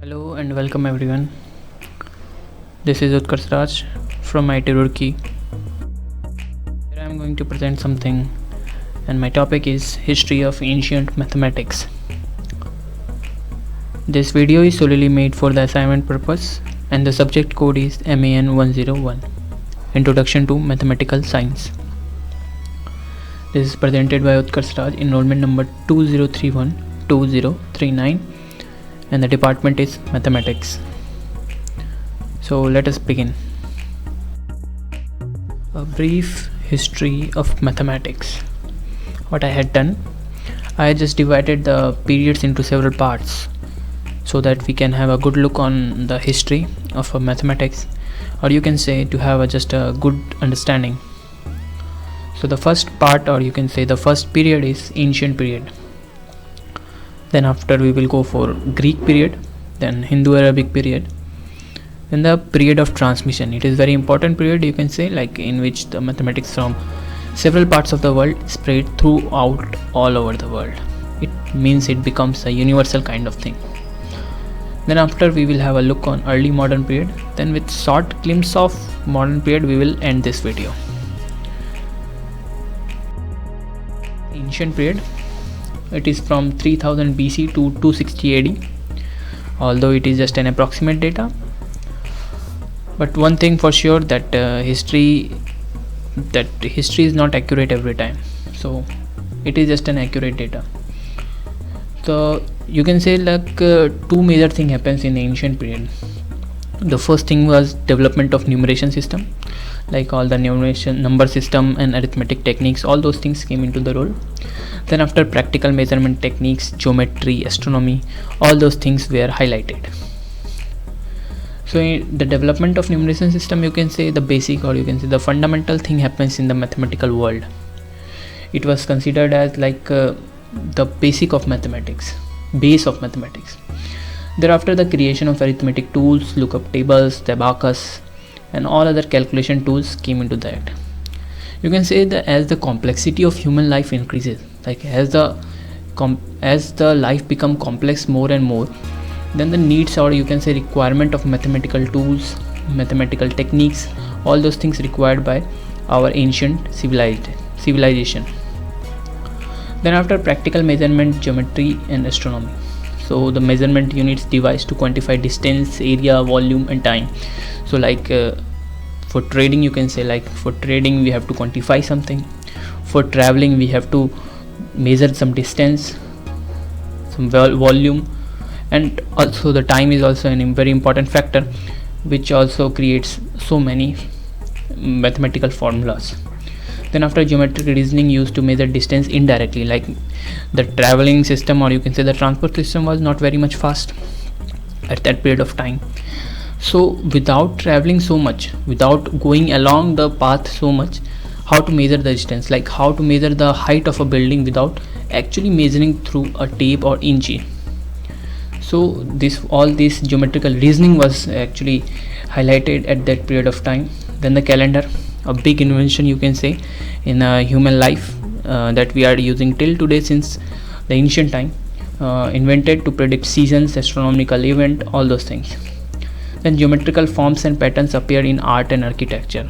Hello and welcome everyone. This is Utkarsh Raj from IT Roorkee. Here I am going to present something, and my topic is History of Ancient Mathematics. This video is solely made for the assignment purpose, and the subject code is MAN 101, Introduction to Mathematical Science. This is presented by Utkarsh Raj, enrollment number 2031-2039, and the department is Mathematics. So let us begin. A brief history of mathematics. What I had done, I just divided the periods into several parts so that we can have a good look on the history of mathematics, or you can say to have just a good understanding. So the first part, or you can say the first period, is ancient period. Then after we will go for Greek period, then Hindu-Arabic period, then the period of transmission. It is very important period, you can say, like in which the mathematics from several parts of the world spread throughout all over the world. It means it becomes a universal kind of thing. Then after we will have a look on early modern period. Then with short glimpse of modern period we will end this video. Ancient period. It is from 3000 BC to 260 AD, although it is just an approximate data. But one thing for sure, that history is not accurate every time. So it is just an accurate data. So you can say like two major thing happens in the ancient period. The first thing was development of numeration system, like all the numeration, number system and arithmetic techniques, all those things came into the role. Then after practical measurement techniques, geometry, astronomy, all those things were highlighted. So in the development of numeration system, you can say the basic, or you can say the fundamental thing happens in the mathematical world. It was considered as like the basic of mathematics, base of mathematics. Thereafter the creation of arithmetic tools, lookup tables, the abacus and all other calculation tools came into that. You can say that as the complexity of human life increases, like as the life become complex more and more, then the needs, or you can say requirement of mathematical tools, mathematical techniques, all those things required by our ancient civilization. Then after practical measurement, geometry and astronomy. So the measurement units devised to quantify distance, area, volume and time. So like for trading, you can say like for trading we have to quantify something. For traveling we have to measure some distance, some volume, and also the time is also a very important factor, which also creates so many mathematical formulas. Then after geometric reasoning used to measure distance indirectly, like the traveling system, or you can say the transport system, was not very much fast at that period of time. So without traveling so much, without going along the path so much, how to measure the distance, like how to measure the height of a building without actually measuring through a tape or inch. So all this geometrical reasoning was actually highlighted at that period of time. Then the calendar, a big invention you can say in human life that we are using till today since the ancient time, invented to predict seasons, astronomical event, all those things. Then geometrical forms and patterns appear in art and architecture.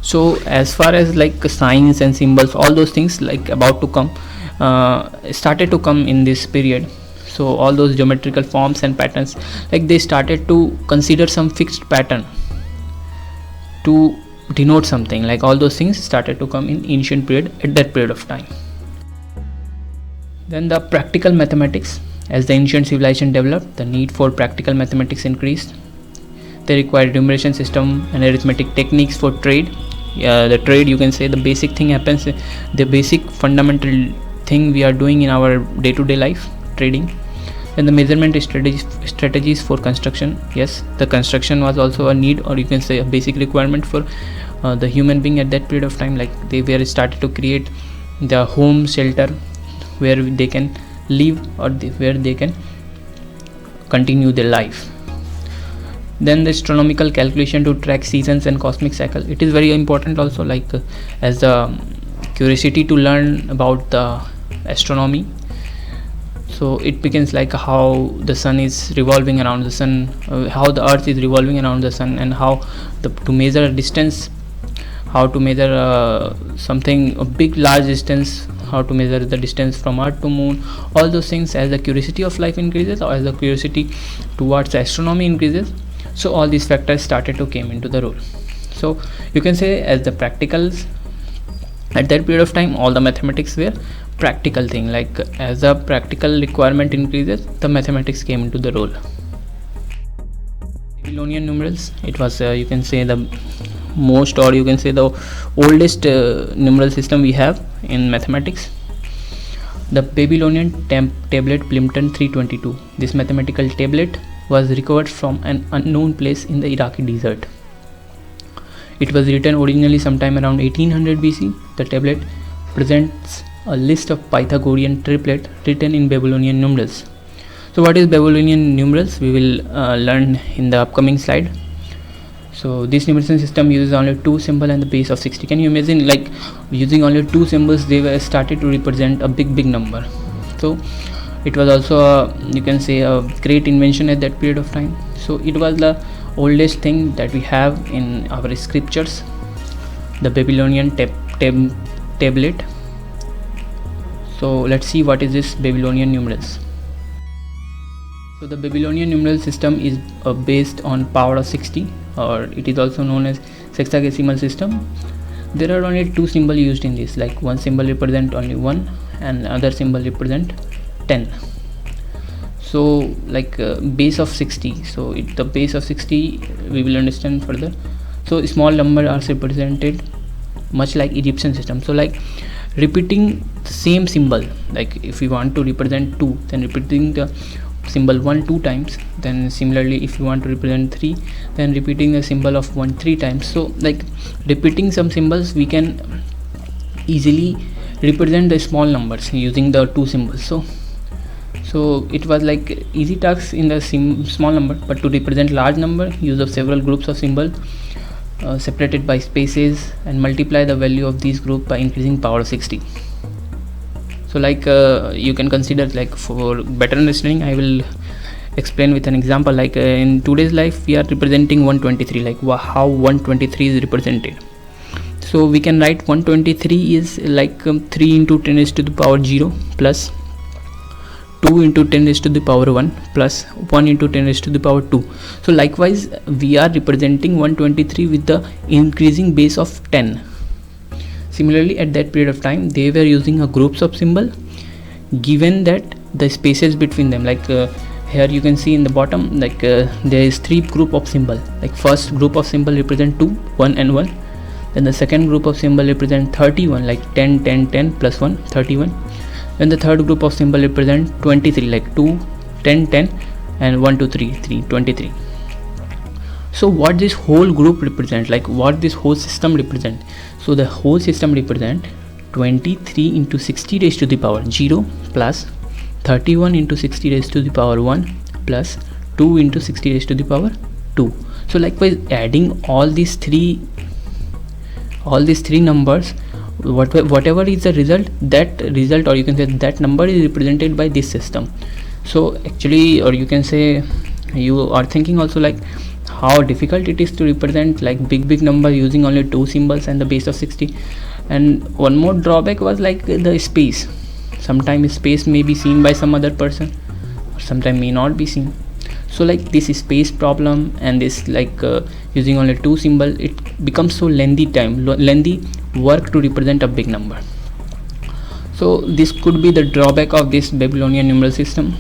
So as far as like signs and symbols, all those things like about to come, started to come in this period. So all those geometrical forms and patterns, like they started to consider some fixed pattern to denote something, like all those things started to come in ancient period at that period of time. Then the practical mathematics. As the ancient civilization developed, the need for practical mathematics increased. They required numeration system and arithmetic techniques for trade. The trade, you can say the basic thing happens, the basic fundamental thing we are doing in our day-to-day life, trading. Then the measurement strategies for construction. Yes, the construction was also a need, or you can say a basic requirement for the human being at that period of time. Like they were started to create the home shelter where they can live, or where they can continue their life. Then the astronomical calculation to track seasons and cosmic cycle. It is very important also, like as the curiosity to learn about the astronomy. So it begins like how the sun is revolving around the sun, how the earth is revolving around the sun, and how to measure a distance, how to measure something a big large distance, how to measure the distance from earth to moon, all those things. As the curiosity of life increases, or as the curiosity towards astronomy increases, so all these factors started to came into the role. So you can say as the practicals at that period of time, all the mathematics were practical thing. Like as the practical requirement increases, the mathematics came into the role. Babylonian numerals, it was you can say the most, or you can say the oldest numeral system we have in mathematics. The Babylonian tablet Plimpton 322. This mathematical tablet was recovered from an unknown place in the Iraqi desert. It was written originally sometime around 1800 BC. The tablet presents a list of Pythagorean triplet written in Babylonian numerals. So what is Babylonian numerals? We will learn in the upcoming slide. So this numeration system uses only two symbols and the base of 60. Can you imagine, like using only two symbols, they were started to represent a big number. So it was also you can say a great invention at that period of time. So it was the oldest thing that we have in our scriptures, the Babylonian tablet. So let's see what is this Babylonian numerals. So the Babylonian numeral system is based on power of 60, or it is also known as sexagesimal system. There are only two symbols used in this, like one symbol represent only 1 and other symbol represent 10. So like base of 60, so the base of 60 we will understand further. So small number are represented much like Egyptian system. So like repeating the same symbol, like if we want to represent 2, then repeating the symbol 1 2 times. Then similarly if you want to represent 3, then repeating the symbol of 1 3 times. So like repeating some symbols, we can easily represent the small numbers using the two symbols. So it was like easy tasks in the small number, but to represent large number, use of several groups of symbols separated by spaces, and multiply the value of these groups by increasing power of 60. So like you can consider, like for better understanding, I will explain with an example. Like in today's life we are representing 123, like how 123 is represented. So we can write 123 is like 3 into 10 raised to the power 0 plus 2 into 10 raised to the power 1 plus 1 into 10 raised to the power 2. So likewise we are representing 123 with the increasing base of 10. Similarly at that period of time they were using a groups of symbol, given that the spaces between them, like here you can see in the bottom, like there is 3 group of symbol. Like first group of symbol represent 2, 1 and 1. Then the second group of symbol represent 31, like 10 10 10 plus 1 31. Then the third group of symbol represent 23, like 2 10 10 and 1 2 3 3 23. So what this whole group represent, like what this whole system represent? So the whole system represent 23 into 60 raised to the power 0 plus 31 into 60 raised to the power 1 plus 2 into 60 raised to the power 2. So likewise adding all these three numbers, whatever is the result, that result, or you can say that number is represented by this system. So actually, or you can say you are thinking also like how difficult it is to represent like big number using only two symbols and the base of 60. And one more drawback was like the space. Sometimes space may be seen by some other person, or sometimes may not be seen. So like this space problem and this like using only two symbol, it becomes so lengthy work to represent a big number. So this could be the drawback of this Babylonian numeral system.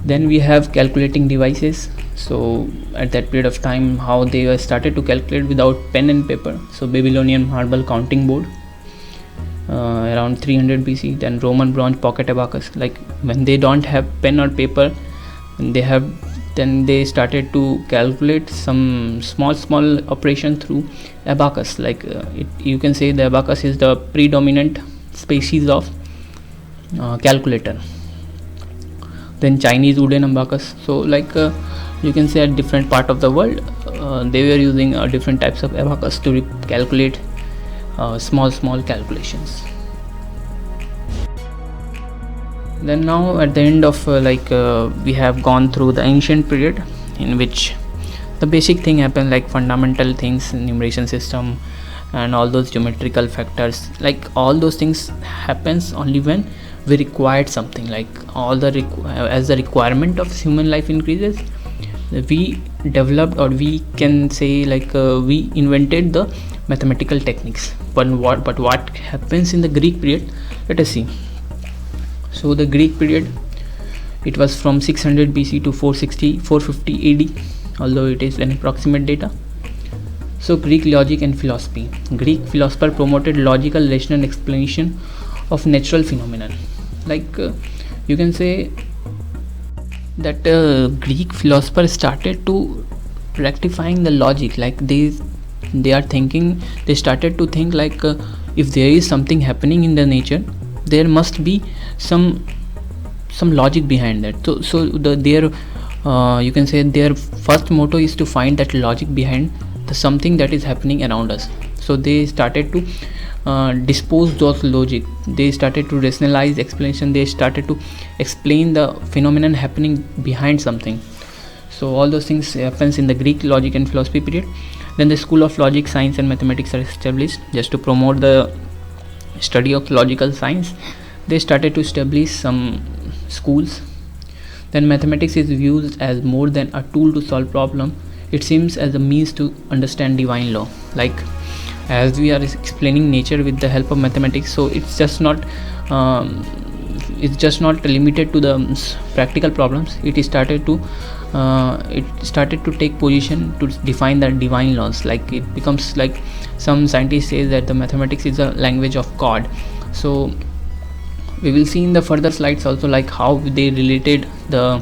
Then we have calculating devices. So at that period of time, how they were started to calculate without pen and paper. So Babylonian marble counting board around 300 BC. Then Roman bronze pocket abacus. Like when they don't have pen or paper, then they started to calculate some small operation through abacus. Like you can say the abacus is the predominant species of calculator. Then Chinese wooden abacus. So like you can say at different part of the world they were using different types of abacus to calculate small calculations. Then now at the end of we have gone through the ancient period, in which the basic thing happened, like fundamental things, numeration system and all those geometrical factors, like all those things happens only when we required something, like all the as the requirement of human life increases, we developed, or we can say we invented the mathematical techniques. But what happens in the Greek period, let us see. So the Greek period, it was from 600 BC to 450 AD, although it is an approximate data. So Greek logic and philosophy. Greek philosopher promoted logical rational explanation of natural phenomena. You can say that Greek philosophers started to rectifying the logic, like they are thinking, they started to think if there is something happening in the nature, there must be some logic behind that. So their you can say their first motto is to find that logic behind the something that is happening around us. So they started to dispose those logic, they started to rationalize explanation, they started to explain the phenomenon happening behind something. So all those things happens in the Greek logic and philosophy period. Then the school of logic, science and mathematics are established just to promote the study of logical science. They started to establish some schools. Then mathematics is used as more than a tool to solve problem, it seems as a means to understand divine law. Like as we are explaining nature with the help of mathematics, so it's just not limited to the practical problems. It started to take position to define the divine laws. Like it becomes like some scientists say that the mathematics is a language of God. So we will see in the further slides also like how they related the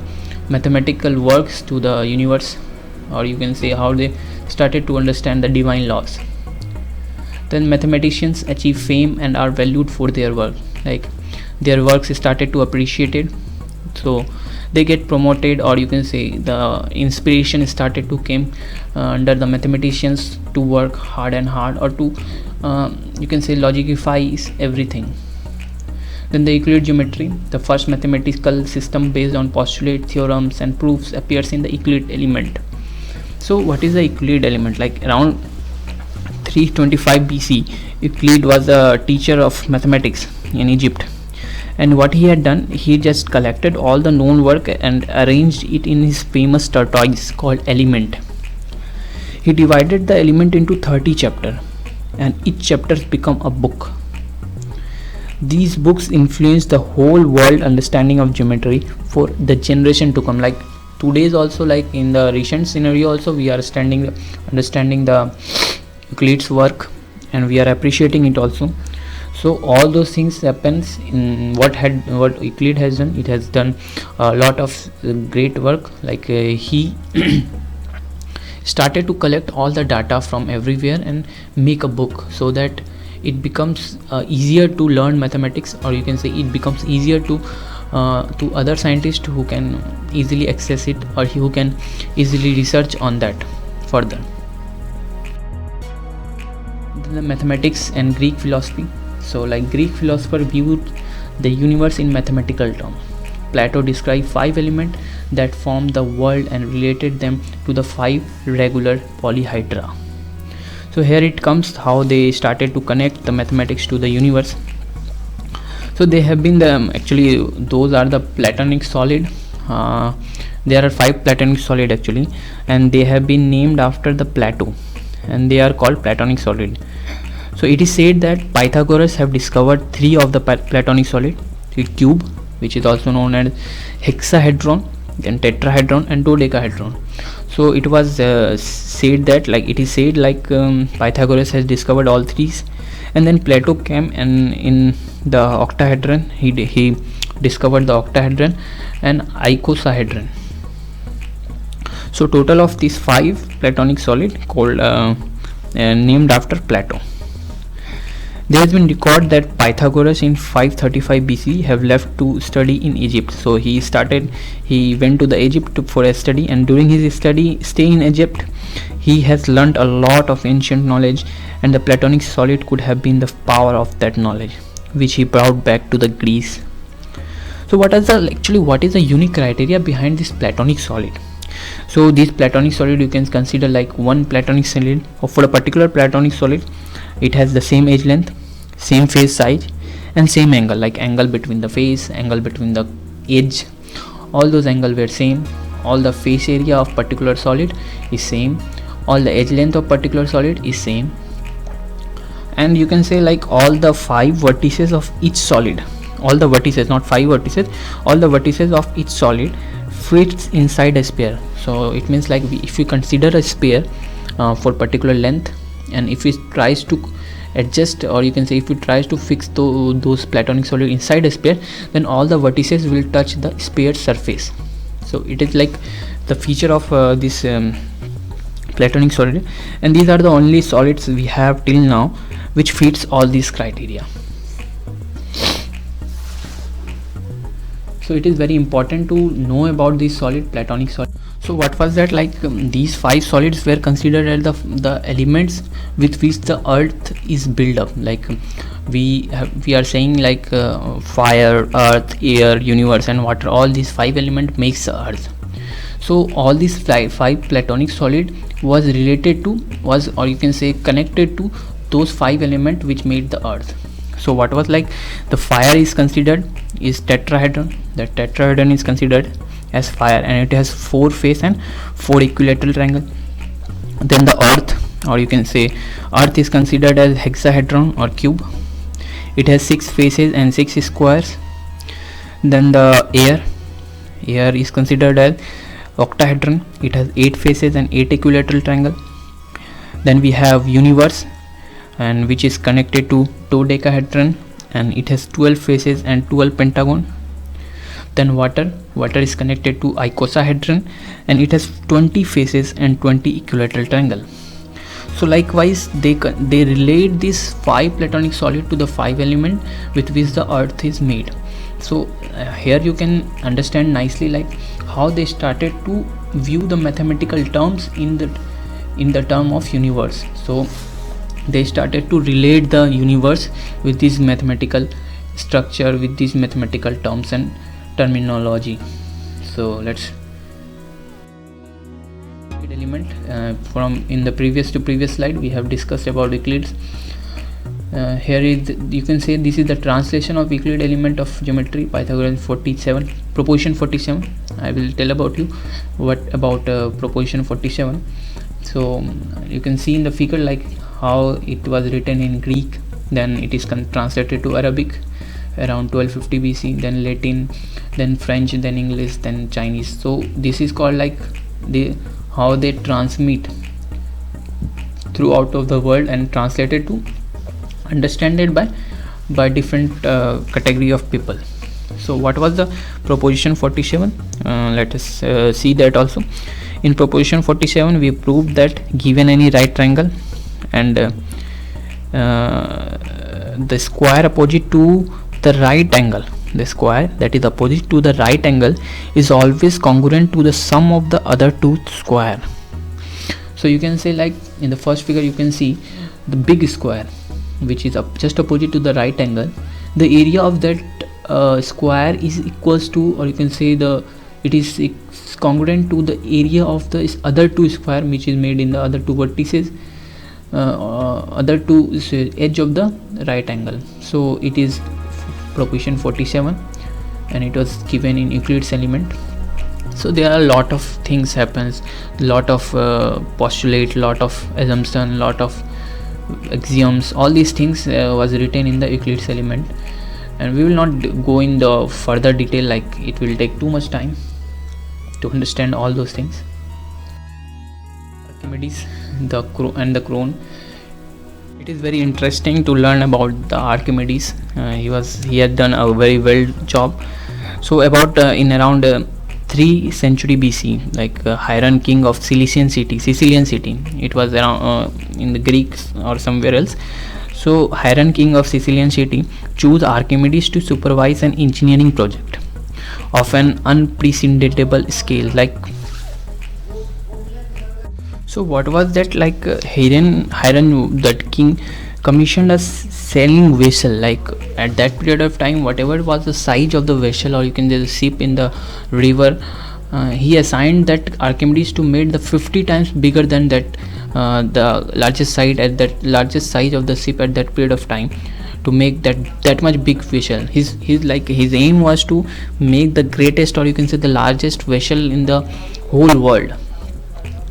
mathematical works to the universe, or you can say how they started to understand the divine laws. Then mathematicians achieve fame and are valued for their work, like their works started to appreciated, so they get promoted, or you can say the inspiration started to came under the mathematicians to work hard and hard, or to you can say logicify everything. Then the Euclid geometry, the first mathematical system based on postulates, theorems and proofs, appears in the Euclid element. So what is the Euclid element? Like around 325 BC, Euclid was a teacher of mathematics in Egypt, and what he had done, he just collected all the known work and arranged it in his famous treatise called Element. He divided the Element into 30 chapters, and each chapter become a book. These books influenced the whole world understanding of geometry for the generation to come. Like today's also, like in the recent scenario also, we are understanding the Euclid's work, and we are appreciating it also. So all those things happens in what Euclid has done. It has done a lot of great work. Like he started to collect all the data from everywhere and make a book, so that it becomes easier to learn mathematics, or you can say it becomes easier to other scientists who can easily access it, or who can easily research on that further. Then the mathematics and Greek philosophy. So like Greek philosopher viewed the universe in mathematical terms. Plato described 5 elements that form the world and related them to the 5 regular polyhedra. So here it comes how they started to connect the mathematics to the universe. So they have been actually those are the Platonic solid. There are 5 Platonic solid actually, and they have been named after the Plato, and they are called Platonic solid. So it is said that Pythagoras have discovered 3 of the Platonic solid: the cube, which is also known as hexahedron, then tetrahedron and dodecahedron. So it was said that Pythagoras has discovered all 3, and then Plato came, and in the octahedron he discovered the octahedron and icosahedron. So total of these 5 Platonic solid called named after Plato. There has been record that Pythagoras in 535 BC have left to study in Egypt. So he went to the Egypt for a study, and during his stay in Egypt, he has learnt a lot of ancient knowledge, and the Platonic solid could have been the power of that knowledge, which he brought back to the Greece. So what is the unique criteria behind this platonic solid? So this platonic solid, you can consider like one platonic solid, or for a particular platonic solid it has the same edge length, same phase size, and same angle, like angle between the phase, angle between the edge, all those angles were same. All the face area of particular solid is same, all the edge length of particular solid is same, and you can say like all the 5 vertices of each solid, all the vertices, not 5 vertices, all the vertices of each solid fits inside a sphere. So it means like if we consider a sphere for particular length, and if it tries to adjust, or you can say if it tries to fix those platonic solid inside a sphere, then all the vertices will touch the sphere surface. So it is like the feature of this platonic solid, and these are the only solids we have till now which fits all these criteria. So it is very important to know about this solid, platonic solid. So what was that, like these 5 solids were considered as the elements with which the earth is built up. Like we are saying like fire, earth, air, universe, and water, all these 5 elements makes the earth. So all these 5 platonic solid was related to, or you can say connected to those 5 elements which made the earth. So what was, like the fire is considered is tetrahedron. The tetrahedron is considered as fire, and it has 4 face and 4 equilateral triangle. Then the earth, or you can say earth, is considered as hexahedron or cube. It has 6 faces and 6 squares. Then the air is considered as octahedron. It has 8 faces and 8 equilateral triangle. Then we have universe, and which is connected to dodecahedron, and it has 12 faces and 12 pentagon. Then water is connected to icosahedron, and it has 20 faces and 20 equilateral triangle. So likewise they relate this 5 platonic solid to the 5 element with which the earth is made. So here you can understand nicely like how they started to view the mathematical terms in the term of universe. So they started to relate the universe with this mathematical structure, with these mathematical terms and terminology. So let's element from in the previous slide we have discussed about Euclid's. Here is, you can say this is the translation of Euclid element of geometry, Pythagorean 47, proposition 47. I will tell about you what about proposition 47. So you can see in the figure like how it was written in Greek, then it is translated to Arabic around 1250 BC, then Latin, then French, then English, then Chinese. So this is called like how they transmit throughout of the world and translated to understood by different category of people. So what was the proposition 47? Let us see that also. In proposition 47 we proved that given any right triangle and the square opposite to the right angle, the square that is opposite to the right angle is always congruent to the sum of the other two square. So you can say like in the first figure you can see the big square which is just opposite to the right angle. The area of that square is equals to, or you can say it is congruent to the area of the other two square which is made in the other two vertices, other two edge of the right angle. So it is proposition 47 and it was given in Euclid's element. So there are a lot of things happens, lot of postulate, lot of assumption, lot of axioms, all these things was written in the Euclid's element, and we will not go in the further detail, like it will take too much time to understand all those things. Archimedes, the crone. It is very interesting to learn about the Archimedes. He had done a very well job. So about in around 3 century BC, like Hieron king of Sicilian city, it was around in the Greeks or somewhere else. So Hieron king of Sicilian city chose Archimedes to supervise an engineering project of an unprecedented scale. Like, so what was that? Like Hieron, that king commissioned a sailing vessel. Like at that period of time, whatever was the size of the vessel, or you can say the ship in the river, he assigned that Archimedes to make the 50 times bigger than that, the largest size of the ship at that period of time, to make that much big vessel. His aim was to make the greatest, or you can say the largest vessel in the whole world.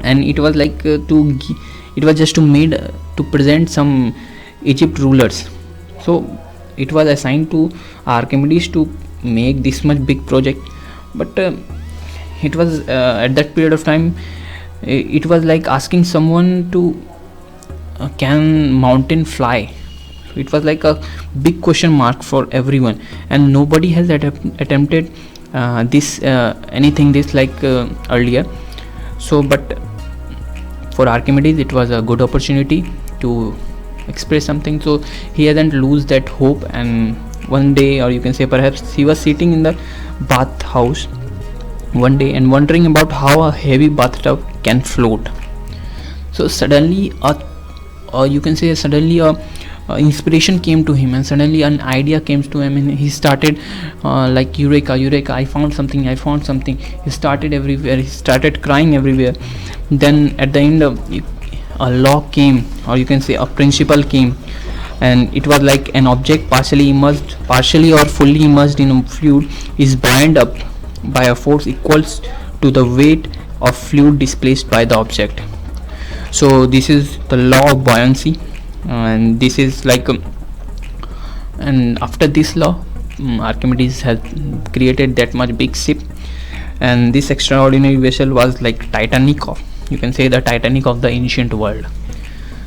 And it was like it was just to made to present some Egypt rulers. So it was assigned to Archimedes to make this much big project. But it was at that period of time, it was like asking someone to can mountain fly. It was like a big question mark for everyone, and nobody has attempted this anything this like earlier. So but for Archimedes it was a good opportunity to express something, so he hasn't lose that hope. And one day, or you can say perhaps he was sitting in the bath house one day and wondering about how a heavy bathtub can float. So suddenly a inspiration came to him, and suddenly an idea came to him, and he started like eureka, I found something. He started everywhere, he started crying everywhere. Then at the end a law came, or you can say a principle came, and it was like an object partially or fully immersed in a fluid is buoyed up by a force equals to the weight of fluid displaced by the object. So this is the law of buoyancy, and this is like and after this law, Archimedes has created that much big ship, and this extraordinary vessel was like Titanic of, you can say, the Titanic of the ancient world.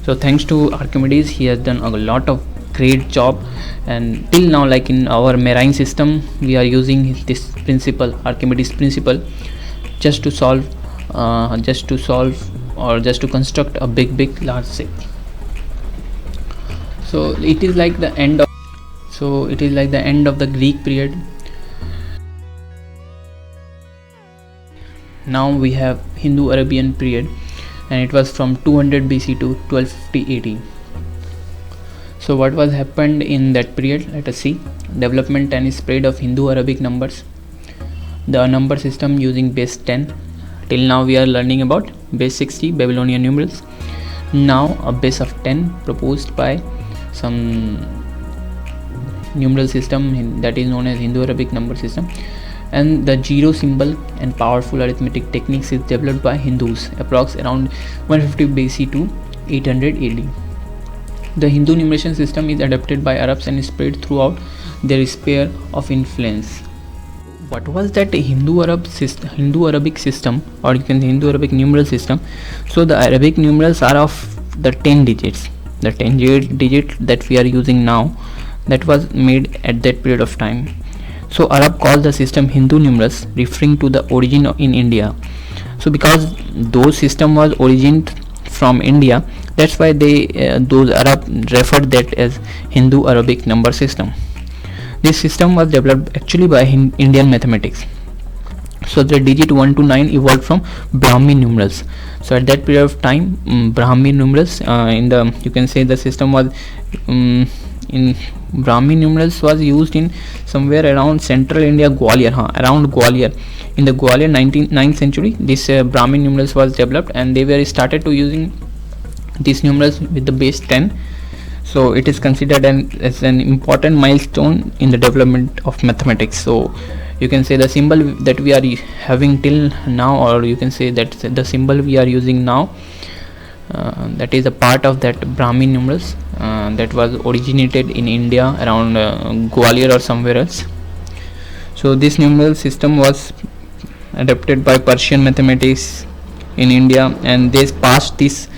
So thanks to Archimedes, he has done a lot of great job, and till now, like in our marine system, we are using this principle, Archimedes principle, just to solve or just to construct a big large ship. So it is like the end of the Greek period. Now we have Hindu-Arabian period, and it was from 200 BC to 1250 AD. So what was happened in that period? Let us see. Development and spread of Hindu-Arabic numbers. The number system using base 10. Till now we are learning about base 60 Babylonian numerals. Now a base of 10 proposed by some numeral system that is known as Hindu-Arabic number system. And the zero symbol and powerful arithmetic techniques is developed by Hindus approx around 150 BC to 800 AD. The Hindu numeration system is adopted by Arabs and spread throughout their sphere of influence. What was that Hindu-Arabic system, or you can say Hindu-Arabic numeral system? So the Arabic numerals are of the 10 digits. The 10 digit that we are using now, that was made at that period of time. So Arab called the system Hindu numerals, referring to the origin in India. So because those system was origined from India, that's why those Arab referred that as Hindu-Arabic number system. This system was developed actually by Indian mathematics. So the digit 1 to 9 evolved from Brahmi numerals. So at that period of time, Brahmi numerals you can say the system was in Brahmi numerals was used in somewhere around central India, Gwalior, around Gwalior. In the Gwalior 9th century, this Brahmi numerals was developed, and they were started to using these numerals with the base 10. So it is considered as an important milestone in the development of mathematics. So you can say the symbol that we are having till now, or you can say that the symbol we are using now, that is a part of that Brahmi numerals that was originated in India around Gwalior or somewhere else. So this numeral system was adapted by Persian mathematics in India, and they passed this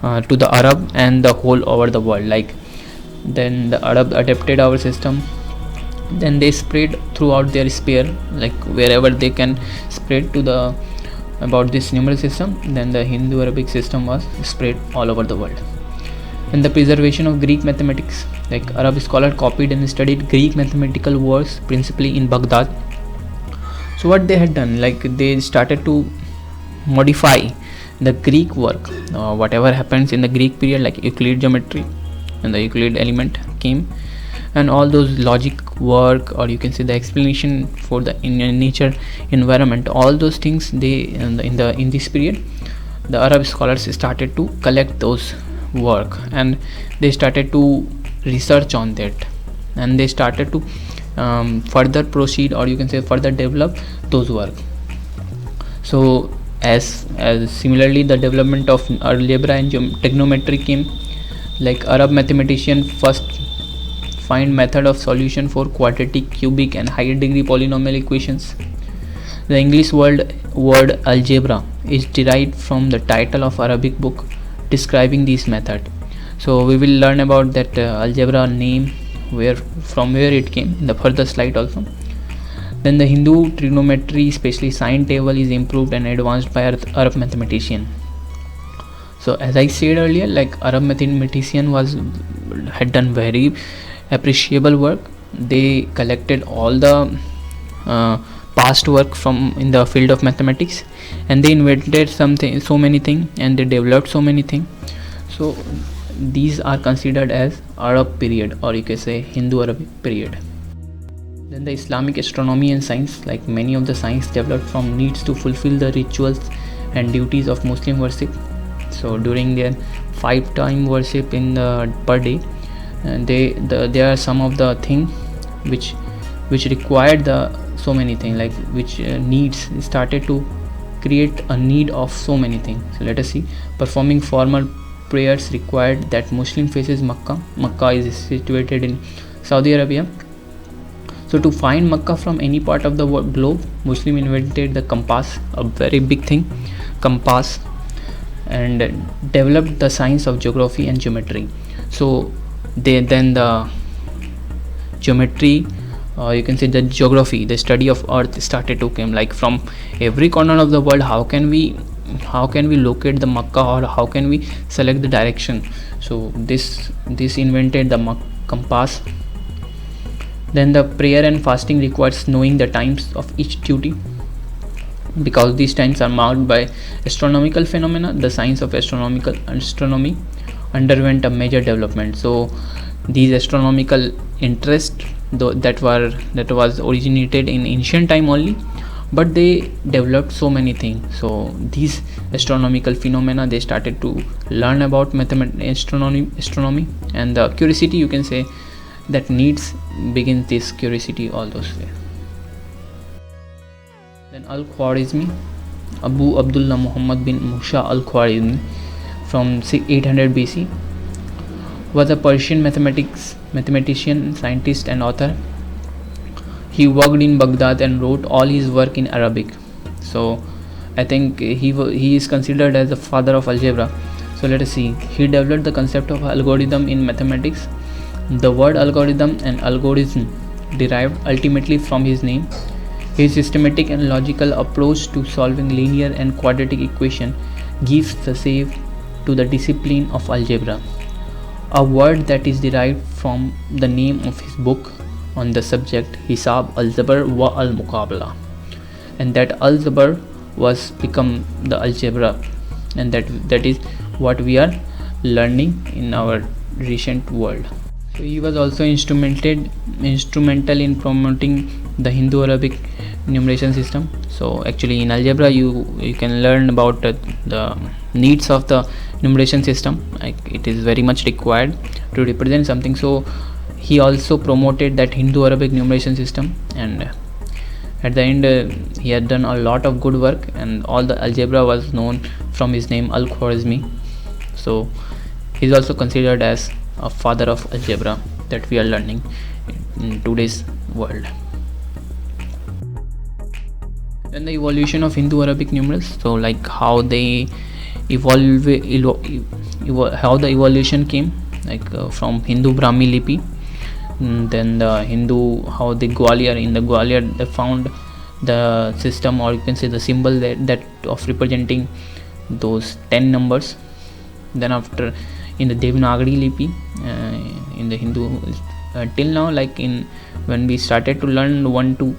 to the Arab and the whole over the world. Like then the Arab adapted our system, then they spread throughout their sphere, like wherever they can spread to the about this numeral system. Then the Hindu-Arabic system was spread all over the world. And the preservation of Greek mathematics, like Arab scholars copied and studied Greek mathematical works principally in Baghdad. So what they had done, like they started to modify the Greek work, whatever happens in the Greek period, like Euclid geometry and the Euclid element, came, and all those logic work, or you can say the explanation for the nature environment, all those things, they in this period the Arab scholars started to collect those work, and they started to research on that, and they started to further proceed, or you can say further develop those work. So as similarly the development of algebra and trigonometry came, like Arab mathematician first find method of solution for quadratic, cubic and higher degree polynomial equations. The English word algebra is derived from the title of Arabic book describing this method. So we will learn about that algebra name, from where it came in the further slide also. Then the Hindu trigonometry, especially sine table, is improved and advanced by Arab mathematician. So as I said earlier, like Arab mathematician had done very appreciable work. They collected all the past work from in the field of mathematics, and they invented so many things, and they developed so many things. So these are considered as Arab period, or you can say Hindu-Arabic period. Then the Islamic astronomy and science, like many of the science developed from needs to fulfill the rituals and duties of Muslim worship. So during their 5-time worship in per day, there are some of the things which required so many things, like which needs started to create a need of so many things. So let us see. Performing formal prayers required that Muslim faces Makkah. Makkah is situated in Saudi Arabia. So to find Makkah from any part of the globe, Muslim invented the compass, a very big thing, compass, and developed the science of geography and geometry. So then the geometry, you can say the geography, the study of earth started to come, like from every corner of the world, how can we locate the Makkah, or how can we select the direction. So this invented the compass. Then the prayer and fasting requires knowing the times of each duty, because these times are marked by astronomical phenomena. The science of astronomy underwent a major development. So these astronomical interest that was originated in ancient time only, but they developed so many things. So these astronomical phenomena, they started to learn about astronomy, and the curiosity, you can say, that needs begins this curiosity all those way. Then Al-Khwarizmi, Abu Abdullah Muhammad bin Musa Al-Khwarizmi, from 800 BC, was a Persian mathematician, scientist and author. He worked in Baghdad and wrote all his work in Arabic. So I think he is considered as the father of algebra. So let us see. He developed the concept of algorithm in mathematics. The word algorithm and algorithm derived ultimately from his name. His systematic and logical approach to solving linear and quadratic equation gives the shape to the discipline of algebra, a word that is derived from the name of his book on the subject, Hisab al-Zabr wa al-Muqabala, and that al-Zabr was become the algebra, and that is what we are learning in our recent world. So he was also instrumental in promoting the Hindu-Arabic numeration system. So actually in algebra you can learn about the needs of the numeration system, like it is very much required to represent something. So he also promoted that Hindu-Arabic numeration system, and at the end he had done a lot of good work, and all the algebra was known from his name, Al-Khwarizmi. So he is also considered as a father of algebra that we are learning in today's world. And the evolution of Hindu-Arabic numerals, so like how they how the evolution came, like from Hindu Brahmi Lipi, then the Hindu, how the Gwalior they found the system, or you can say the symbol that of representing those 10 numbers. Then after in the Devanagari Lipi, in the Hindu, till now, like when we started to learn 1, 2,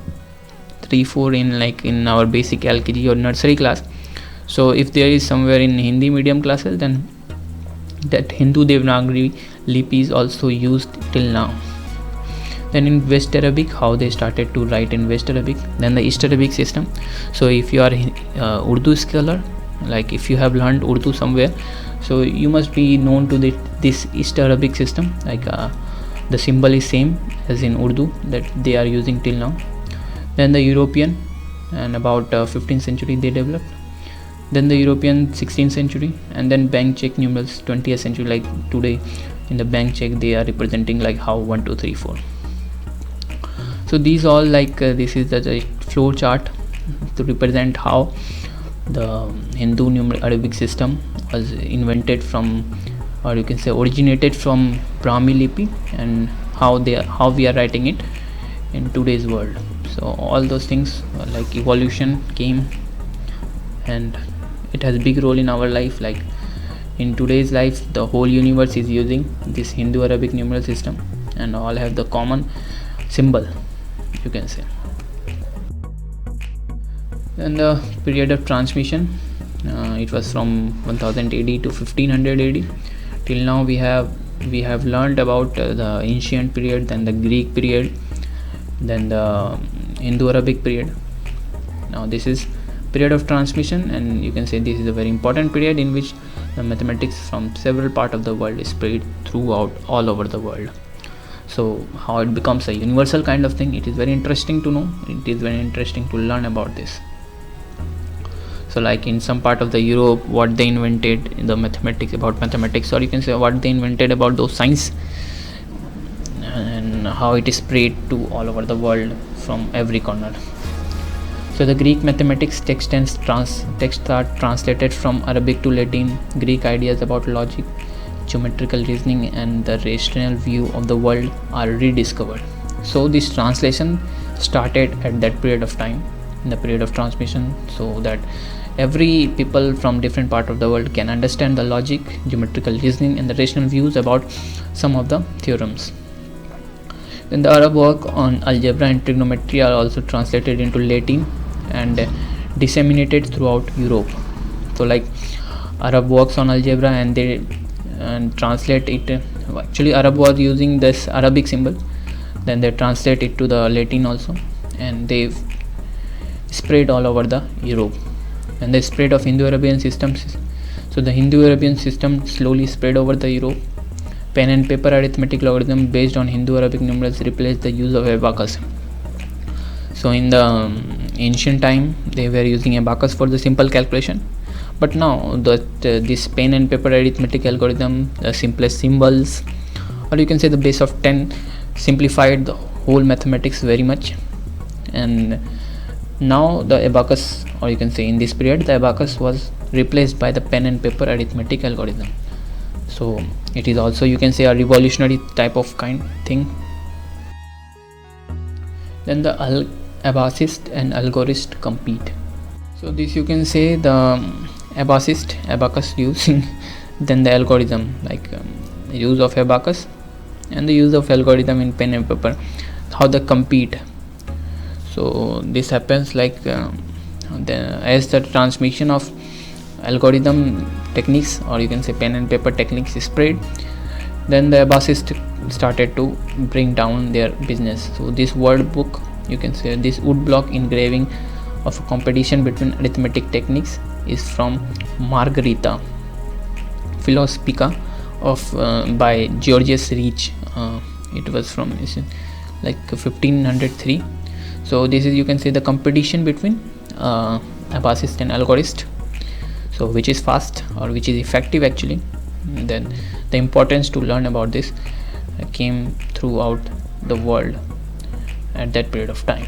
3, 4 in our basic LKG or nursery class. So if there is somewhere in Hindi medium classes, then that Hindu Devanagari Lipi is also used till now. Then in West Arabic, how they started to write in West Arabic. Then the East Arabic system. So if you are Urdu scholar, like if you have learned Urdu somewhere, so you must be known to this East Arabic system. Like the symbol is same as in Urdu that they are using till now. Then the European, and about 15th century they developed. Then the European 16th century, and then bank check numerals 20th century. Like today in the bank check they are representing like how 1 2 3 4. So these all like this is the flow chart to represent how the Hindu Arabic system was invented from, or you can say originated from Brahmi Lipi, and how we are writing it in today's world. So all those things like evolution came, and it has big role in our life. Like in today's life, the whole universe is using this Hindu Arabic numeral system, and all have the common symbol, you can say. Then the period of transmission, it was from 1000 AD to 1500 AD. Till now we have learned about the ancient period, then the Greek period, then the Hindu Arabic period. Now this is period of transmission, and you can say this is a very important period in which the mathematics from several parts of the world is spread throughout all over the world. So how it becomes a universal kind of thing, it is very interesting to know. It is very interesting to learn about this. So like in some part of the Europe, what they invented in the mathematics, or you can say what they invented about those science, and how it is spread to all over the world from every corner. So the Greek mathematics texts are translated from Arabic to Latin. Greek ideas about logic, geometrical reasoning, and the rational view of the world are rediscovered. So this translation started at that period of time, in the period of transmission, so that every people from different part of the world can understand the logic, geometrical reasoning, and the rational views about some of the theorems. Then the Arab work on algebra and trigonometry are also translated into Latin and disseminated throughout Europe. So like Arab works on algebra and they translate it. Actually Arab was using this Arabic symbol, then they translate it to the Latin also, and they spread all over the Europe. And the spread of Hindu-Arabian systems, so the Hindu-Arabian system slowly spread over the Europe. Pen and paper arithmetic logarithm based on Hindu-Arabic numerals replaced the use of abacus. So in the ancient time they were using abacus for the simple calculation, but now this pen and paper arithmetic algorithm, the simplest symbols, or you can say the base of 10, simplified the whole mathematics very much. And now the abacus, or you can say in this period the abacus was replaced by the pen and paper arithmetic algorithm. So it is also, you can say, a revolutionary type of kind thing. Then the Abbasist and Algorist compete. So this, you can say, the abacus using then the algorithm, like use of abacus and the use of algorithm in pen and paper, how they compete. So this happens like as the transmission of algorithm techniques, or you can say pen and paper techniques, is spread, then the Abbasists started to bring down their business. So this word book, you can say this woodblock engraving of a competition between arithmetic techniques is from Margarita Philosophica of by Georges Reach. It was from like 1503. So this is, you can say, the competition between Abbasist and Algorist, so which is fast or which is effective actually. And then the importance to learn about this came throughout the world at that period of time.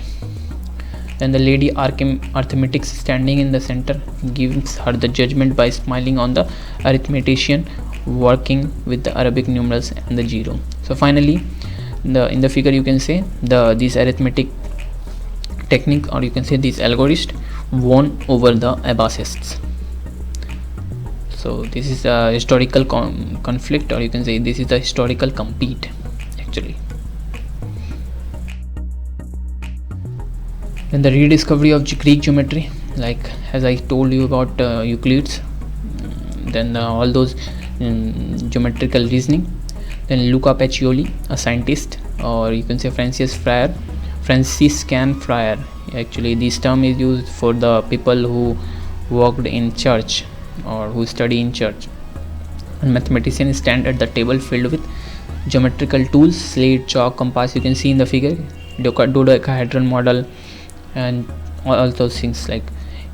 Then the lady arithmetic standing in the center gives her the judgment by smiling on the arithmetician working with the Arabic numerals and the zero. So finally in the figure, you can say this arithmetic technique, or you can say this algorist, won over the Abbasists. So this is a historical conflict, or you can say this is the historical compete actually. Then the rediscovery of Greek geometry, like as I told you about Euclid's, then all those geometrical reasoning, Then Luca Pacioli, a scientist, or you can say Franciscan friar. Actually, this term is used for the people who worked in church or who study in church. And mathematicians stand at the table filled with geometrical tools, slate, chalk, compass. You can see in the figure, dodecahedron model, and all those things, like,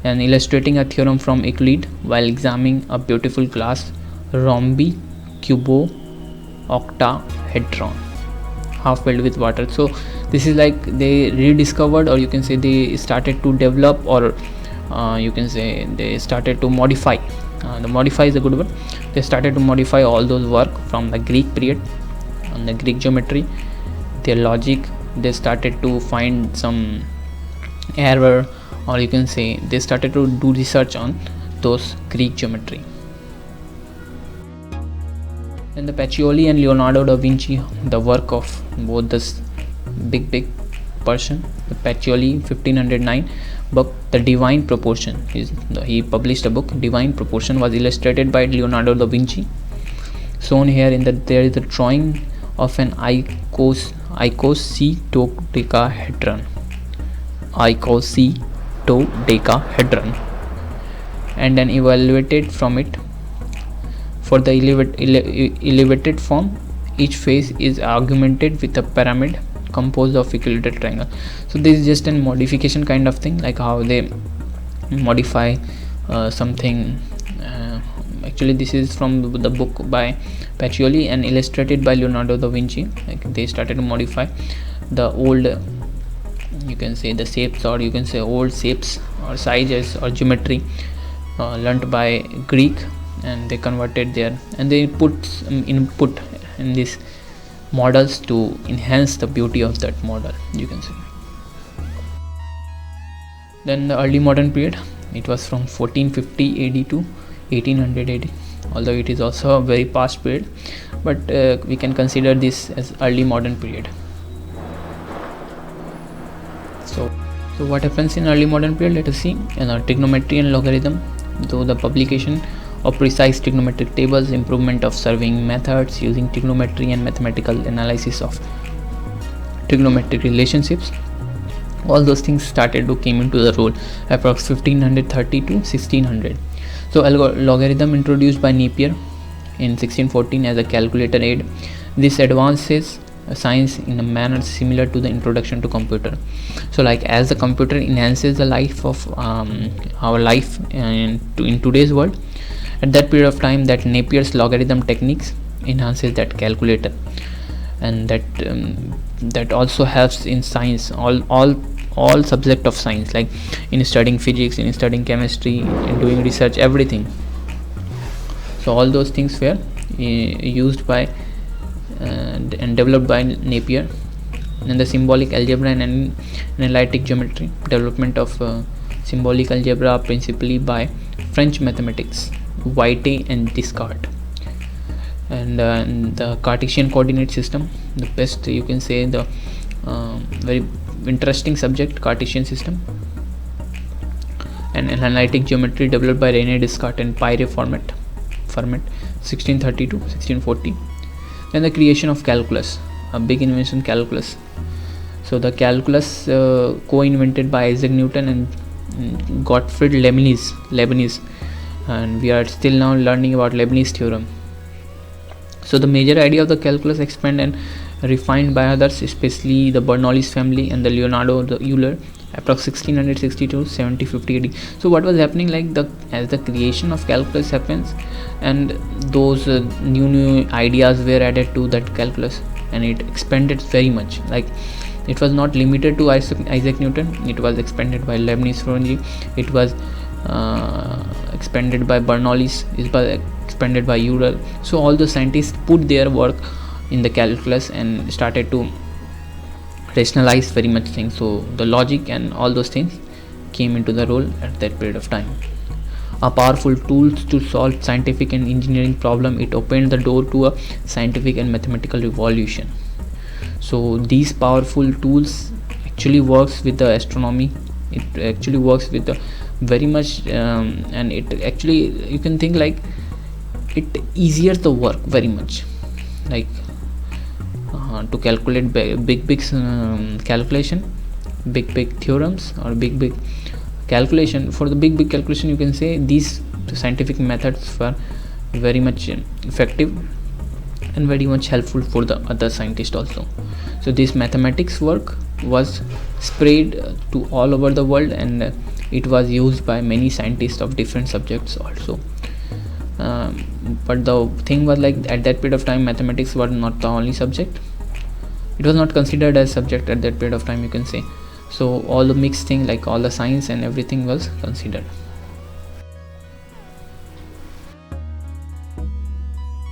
and illustrating a theorem from Euclid while examining a beautiful glass rhombi cubo octahedron half filled with water. So this is like they rediscovered, or you can say they started to develop, or you can say they started to modify. The modify is a good word. They started to modify all those work from the Greek period and the Greek geometry, their logic. They started to find some error, or you can say they started to do research on those Greek geometry. And the Pacioli and Leonardo da Vinci, the work of both this big person. The Pacioli 1509 book, The Divine Proportion, he published a book, Divine Proportion, was illustrated by Leonardo da Vinci. Shown here in that there is a drawing of an icosahedron, and then evaluated from it. For the elevated form, each face is augmented with a pyramid composed of equilateral triangle. So this is just a modification kind of thing, like how they modify something. Actually, this is from the book by Pacioli and illustrated by Leonardo da Vinci. Like they started to modify the old, you can say the shapes, or you can say old shapes or sizes or geometry learnt by Greek, and they converted there, and they put some input in these models to enhance the beauty of that model, you can say. Then the early modern period, it was from 1450 AD to 1800 AD, although it is also a very past period, but we can consider this as early modern period. So what happens in early modern period? Let us see. Trigonometry and logarithm, though the publication of precise trigonometric tables, improvement of surveying methods using trigonometry, and mathematical analysis of trigonometric relationships, all those things started to came into the role approx 1530 to 1600. So logarithm introduced by Napier in 1614 as a calculator aid. This advances science in a manner similar to the introduction to computer. So like as the computer enhances the life of our life in today's world, at that period of time, that Napier's logarithm techniques enhances that calculator, and that also helps in science, all subject of science, like in studying physics, in studying chemistry, in doing research, everything. So all those things were used by and developed by Napier. And the symbolic algebra and analytic geometry, development of symbolic algebra principally by French mathematics White and Descartes. And the Cartesian coordinate system, the best, you can say, the very interesting subject, Cartesian system. And analytic geometry developed by René Descartes and Pierre Fermat 1630 to 1640. Then the creation of calculus, a big invention, calculus. So the calculus co-invented by Isaac Newton and Gottfried Leibniz, and we are still now learning about Leibniz theorem. So the major idea of the calculus expanded and refined by others, especially the Bernoulli family and the Leonardo Euler, approx 1660 to 1750 AD. So what was happening, like as the creation of calculus happens, and those new ideas were added to that calculus, and it expanded very much. Like it was not limited to Isaac Newton, it was expanded by Leibniz, it was expanded by Bernoulli, expanded by Euler. So all the scientists put their work in the calculus and started to rationalize very much things. So the logic and all those things came into the role at that period of time. A powerful tool to solve scientific and engineering problem, it opened the door to a scientific and mathematical revolution. So these powerful tools actually works with the astronomy, it actually works with the very much and it actually, you can think like it easier the work very much. Like to calculate big calculation, big theorems, or big calculation. For the big calculation, you can say these scientific methods were very much effective and very much helpful for the other scientists also. So this mathematics work was spread to all over the world, and it was used by many scientists of different subjects also. But the thing was, like, at that period of time, mathematics was not the only subject. It was not considered as subject at that period of time, you can say. So all the mixed thing, like all the science and everything, was considered.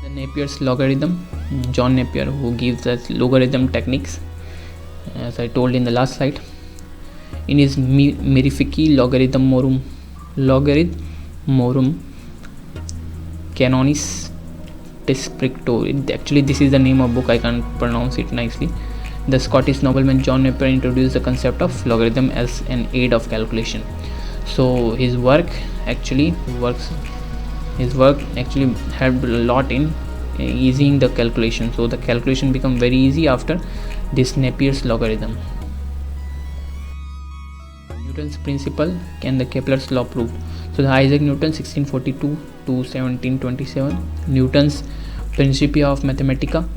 The Napier's logarithm, John Napier, who gives us logarithm techniques, as I told in the last slide. In his Mirifici Logarithmorum Canonis Descripto, actually this is the name of book, I can't pronounce it nicely. The Scottish nobleman John Napier introduced the concept of logarithm as an aid of calculation. So his work actually helped a lot in easing the calculation. So the calculation become very easy after this Napier's logarithm. Newton's principle and the Kepler's law proved. So the Isaac Newton 1642 to 1727, Newton's Principia of Mathematica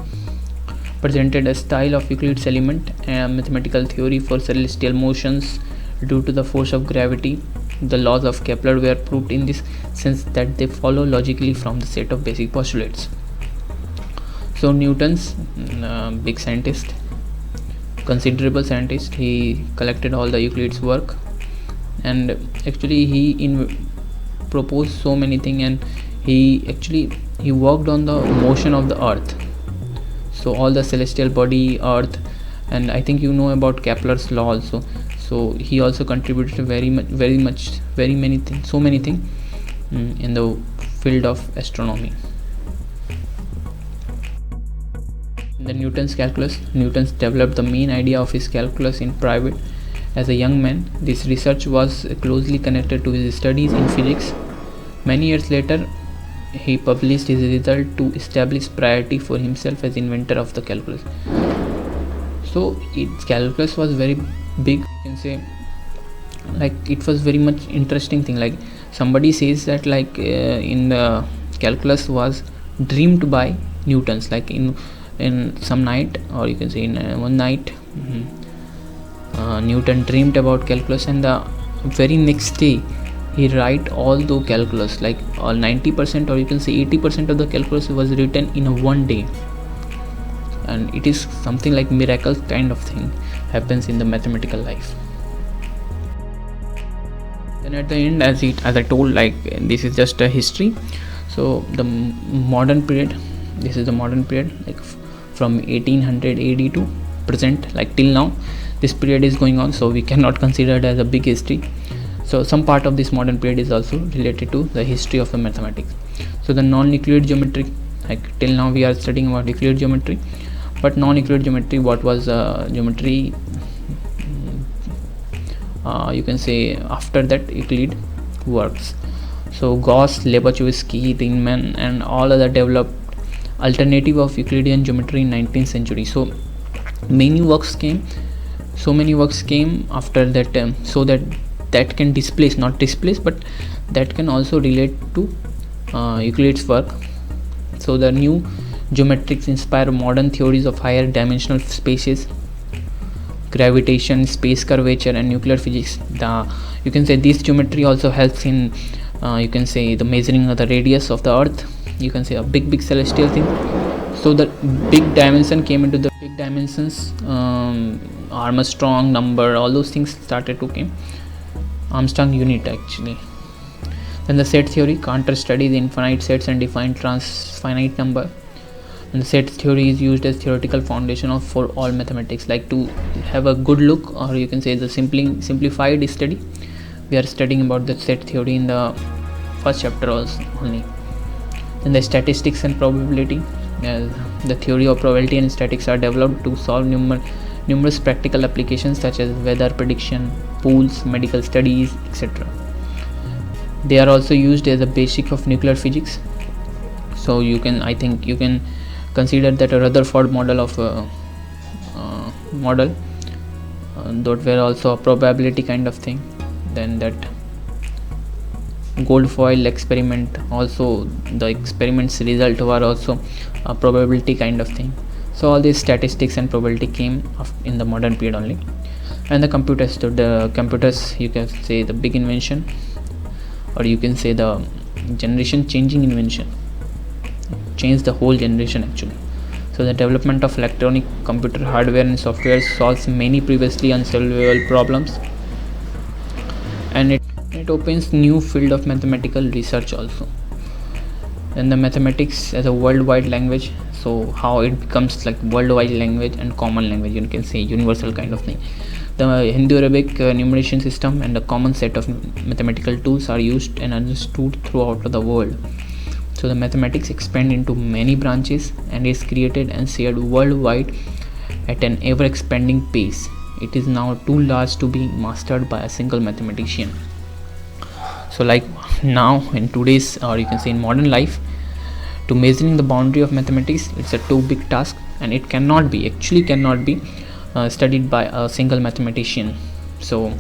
presented a style of Euclid's element and mathematical theory for celestial motions due to the force of gravity. The laws of Kepler were proved in this sense that they follow logically from the set of basic postulates. So Newton's big scientist, considerable scientist, he collected all the Euclid's work, and actually he proposed so many things, and he worked on the motion of the earth. So all the celestial body, earth, and I think you know about Kepler's law also. So he also contributed very many things in the field of astronomy. In the Newton's calculus, Newton developed the main idea of his calculus in private. As a young man, this research was closely connected to his studies in physics. Many years later, he published his result to establish priority for himself as inventor of the calculus. So its calculus was very big, you can say, like it was very much interesting thing. Like somebody says that in the calculus was dreamed by Newton's, like in some night, or you can say in one night, Newton dreamed about calculus, and the very next day he write all the calculus, like all 90%, or you can say 80% of the calculus was written in a one day. And it is something like miracle kind of thing happens in the mathematical life. Then at the end, as I told, like this is just a history. So the modern period, this is the modern period, like from 1800 AD to present, like till now this period is going on, so we cannot consider it as a big history. So some part of this modern period is also related to the history of the mathematics. So the non-Euclid geometry, like till now we are studying about Euclid geometry, but non-Euclid geometry, what was geometry, you can say after that Euclid works. So Gauss, Lobachevsky, Riemann and all other developed alternative of Euclidean geometry in 19th century. So many works came after that, so that can displace, not displace, but that can also relate to Euclid's work. So the new geometrics inspire modern theories of higher dimensional spaces, gravitation, space curvature and nuclear physics. You can say this geometry also helps in you can say the measuring of the radius of the earth, you can say a big celestial thing. So the big dimension came into the big dimensions, Armstrong number, all those things started to came, Armstrong unit actually. Then the set theory, Cantor studies infinite sets and defined finite number. And the set theory is used as theoretical foundation for all mathematics. Like to have a good look, or you can say the simplified study, we are studying about the set theory in the first chapter also only. Then the statistics and probability, the theory of probability and statistics are developed to solve numerous practical applications such as weather prediction, pools, medical studies, etc. They are also used as a basic of nuclear physics. So I think you can consider that a Rutherford model of model, that were also a probability kind of thing. Then that gold foil experiment, also the experiments result were also a probability kind of thing. So all these statistics and probability came in the modern period only. And the computers, you can say the big invention, or you can say the generation changing invention, changed the whole generation actually. So the development of electronic computer hardware and software solves many previously unsolvable problems, and it opens new field of mathematical research also. And the mathematics as a worldwide language, so how it becomes like worldwide language and common language, you can say universal kind of thing. The Hindu-Arabic numeration system and a common set of mathematical tools are used and understood throughout the world. So the mathematics expand into many branches and is created and shared worldwide at an ever-expanding pace. It is now too large to be mastered by a single mathematician. So like now in today's, or you can say in modern life, to measuring the boundary of mathematics, it's a too big task, and it cannot be studied by a single mathematician. So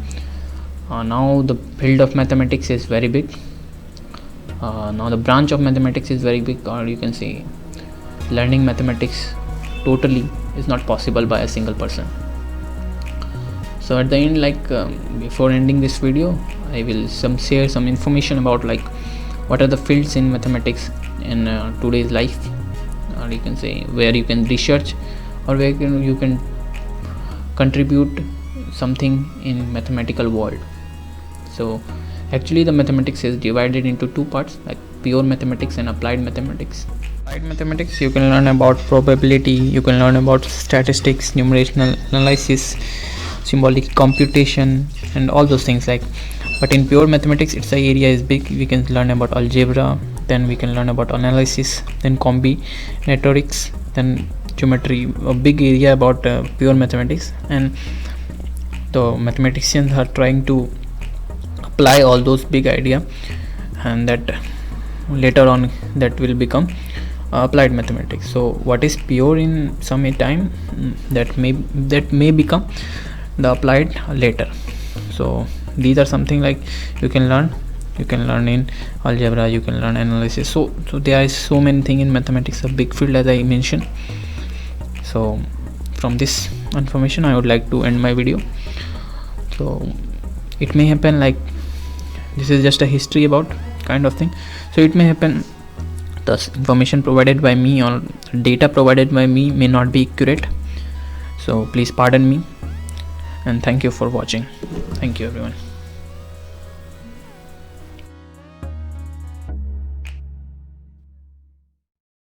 now the field of mathematics is very big. Now the branch of mathematics is very big, or you can say learning mathematics totally is not possible by a single person. So at the end, like before ending this video, I will share some information about like what are the fields in mathematics in today's life, or you can say where you can research, or where you can contribute something in mathematical world. So actually the mathematics is divided into two parts, like pure mathematics and applied mathematics. Applied mathematics, you can learn about probability, you can learn about statistics, numerational analysis, symbolic computation, and all those things like. But in pure mathematics, its area is big. We can learn about algebra, then we can learn about analysis, then combinatorics, then geometry, a big area about pure mathematics. And the mathematicians are trying to apply all those big idea, and that later on that will become applied mathematics. So what is pure in some time, that may become the applied later. So these are something like you can learn in algebra, you can learn analysis. So there is so many things in mathematics, a big field as I mentioned. So from this information I would like to end my video. So it may happen like this is just a history about kind of thing. So it may happen the information provided by me or data provided by me may not be accurate, so please pardon me, and thank you for watching. Thank you everyone.